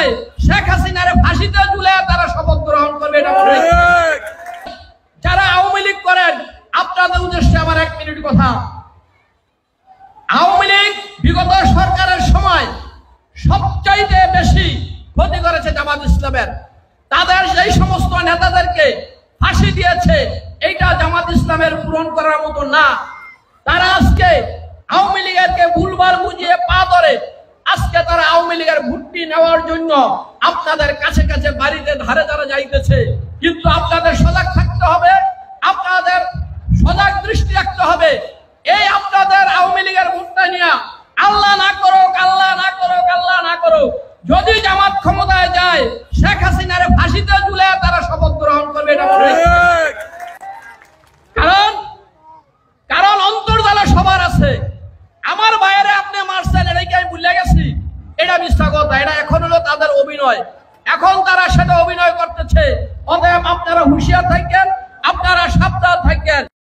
যায় শেখ হাসিনারে ফাঁসিতে ঝুলে তারা শপথ গ্রহণ করবে। যারা আওয়ামী লীগ করেন আপনাদের উদ্দেশ্যে আমার 1 মিনিট কথা। আওয়ামী লীগ বিগত সরকারের সময় সবচাইতে বেশি ক্ষতি করেছে জামাত ইসলামের। তাদের এই সমস্ত নেতাদেরকে ফাঁসি দিয়েছে, এইটা জামাত ইসলামের পূরণ করার মতো না। তারা আজকে আওয়ামী লীগেরকে ভুলবার বুঝিয়ে পা ধরে আজকে তারা আওয়ামী লীগের ভোটটি নেওয়ার জন্য আপনাদের কাছে কাছে বাড়িতে ধারে ধারে যাইতেছে। কিন্তু আপনাদের সজাগ থাকতে হবে, আপনাদের সজাগ দৃষ্টি রাখতে হবে। এই আপনাদের আওয়ামী লীগের ভোটটা নিয়ে আল্লাহ না করুক, আল্লাহ না করুক, আল্লাহ না করুক, যদি জামাত ক্ষমতায় যায় শেখ হাসিনারে ফাঁসিতে ঝুলে তারা শপথ গ্রহণ করবে। কারণ অন্তর্জালে সবার আছে। আমার বাইরে আপনি মারছেন, এটাকে আমি ভুলে গেছি, এটা মিথ্যা কথা। এটা এখন হলো তাদের অভিনয়, এখন তারা সেটা অভিনয় করতেছে। অতএব আপনারা হুঁশিয়ার থাকেন, আপনারা